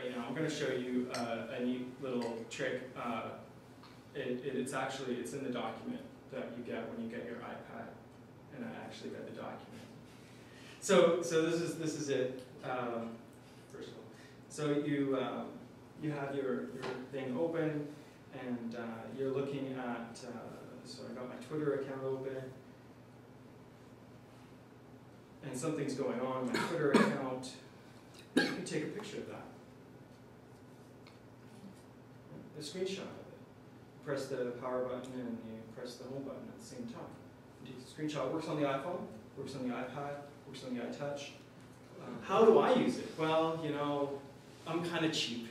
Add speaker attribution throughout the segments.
Speaker 1: right now. I'm going to show you a neat little trick. It's in the document that you get when you get your iPad, and I actually got the document. So this is it. First of all, so you have your thing open, and you're looking at. So I got my Twitter account open, and something's going on in my Twitter account. You can take a picture of that. A screenshot of it. Press the power button and you press the home button at the same time. You take a screenshot. Works on the iPhone, works on the iPad, works on the iTouch. How do I use it? Well, you know, I'm kind of cheap.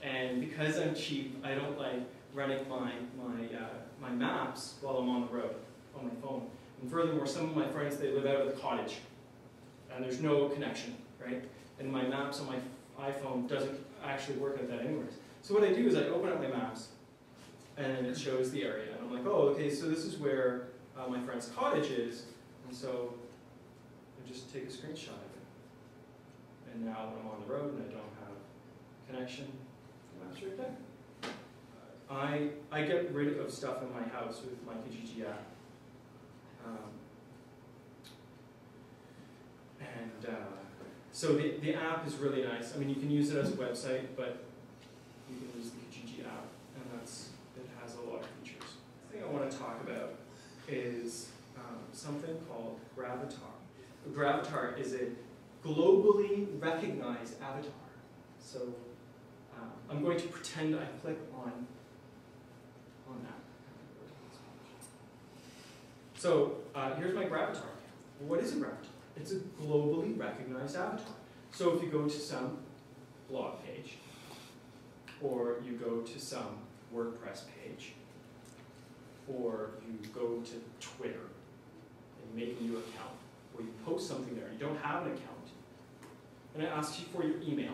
Speaker 1: And because I'm cheap, I don't like running my maps while I'm on the road on my phone. And furthermore, some of my friends, they live out of the cottage. And there's no connection, right? And my maps on my iPhone doesn't actually work like that anyways. So what I do is I open up my maps, and it shows the area. And I'm like, oh, okay, so this is where my friend's cottage is. And so I just take a screenshot of it. And now when I'm on the road and I don't have connection, the map's right there. I get rid of stuff in my house with my Kijiji app. So the app is really nice. I mean, you can use it as a website, but you can use the Kijiji app, and it has a lot of features. The thing I want to talk about is something called Gravatar. Gravatar is a globally recognized avatar. So I'm going to pretend I click on that. So here's my Gravatar. What is a Gravatar? It's a globally recognized avatar. So if you go to some blog page, or you go to some WordPress page, or you go to Twitter and make a new account, or you post something there, you don't have an account, and it asks you for your email.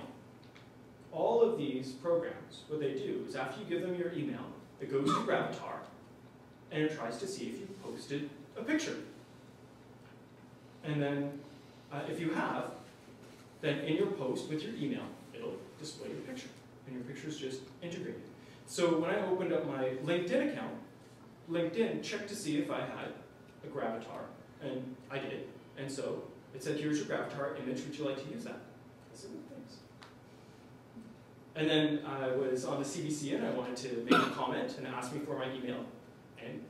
Speaker 1: All of these programs, what they do is after you give them your email, it goes to Gravatar, and it tries to see if you posted a picture. And then, if you have, then in your post with your email, it'll display your picture. And your picture is just integrated. So when I opened up my LinkedIn account, LinkedIn checked to see if I had a Gravatar. And I did. And so it said, here's your Gravatar image. Would you like to use that? I said, no, thanks. And then I was on the CBC and I wanted to make a comment and ask me for my email. And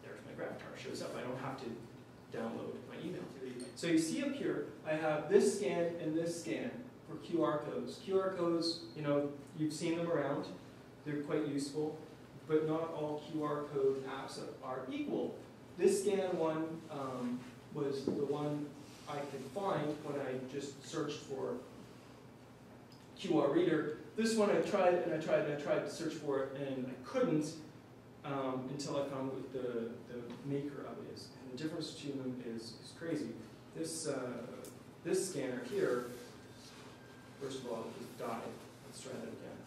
Speaker 1: there's my Gravatar. Shows up. I don't have to download my email. So you see up here, I have this scan and this scan for QR codes. QR codes, you know, you've seen them around. They're quite useful, but not all QR code apps are equal. This scan one was the one I could find when I just searched for QR reader. This one I tried and I tried and I tried to search for it and I couldn't until I found what the maker of it is. And the difference between them is crazy. This scanner here, first of all, just died. Let's try that again.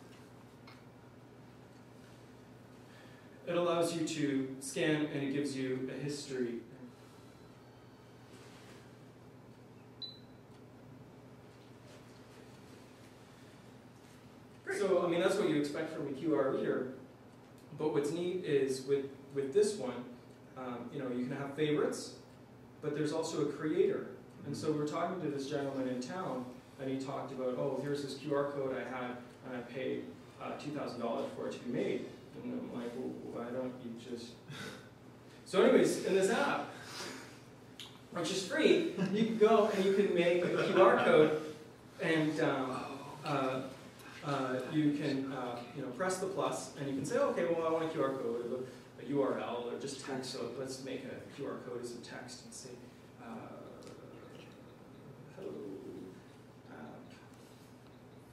Speaker 1: It allows you to scan and it gives you a history. Great. So, I mean, that's what you expect from a QR reader. But what's neat is with this one, you know, you can have favorites, but there's also a creator. And so we're talking to this gentleman in town, and he talked about, oh, here's this QR code I had, and I paid $2,000 for it to be made. And I'm like, well, why don't you just... So anyways, in this app, which is free, you can go and you can make a QR code, and you can you know, press the plus, and you can say, okay, well, I want a QR code, or a URL, or just text. So let's make a QR code as a text and say, hello,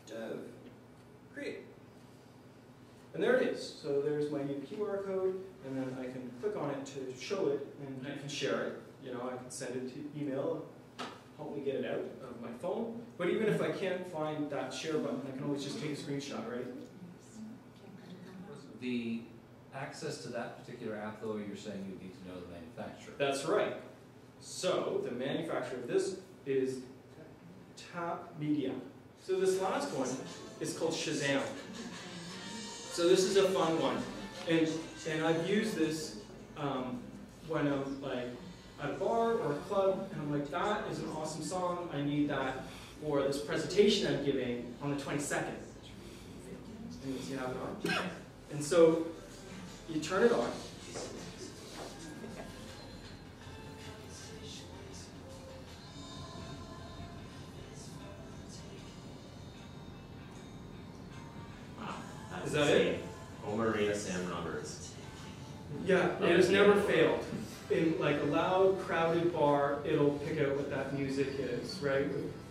Speaker 1: AppDev, create. And there it is. So there's my new QR code, and then I can click on it to show it, and I can share it. You know, I can send it to email, help me get it out of my phone. But even if I can't find that share button, I can always just take a screenshot, right?
Speaker 2: The access to that particular app, though, you're saying you need to know the manufacturer.
Speaker 1: That's right. So the manufacturer of this is Tap Media. So this last one is called Shazam. So this is a fun one. And I've used this when I'm like at a bar or a club, and I'm like, that is an awesome song. I need that for this presentation I'm giving on the 22nd. And you have it on. And so you turn it on. Is that it?
Speaker 3: Oh, Maria Sam Roberts.
Speaker 1: Yeah, it has never failed. In like a loud, crowded bar, it'll pick out what that music is, right?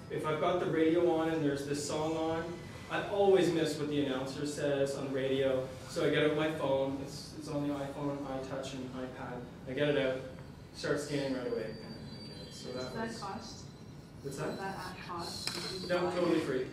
Speaker 1: If I've got the radio on and there's this song on, I always miss what the announcer says on the radio. So I get out my phone, it's on the iPhone, iTouch, and iPad. I get it out, start scanning right away. And I get it. So
Speaker 4: Does that cost?
Speaker 1: What's that?
Speaker 4: Does that app cost?
Speaker 1: No, totally free.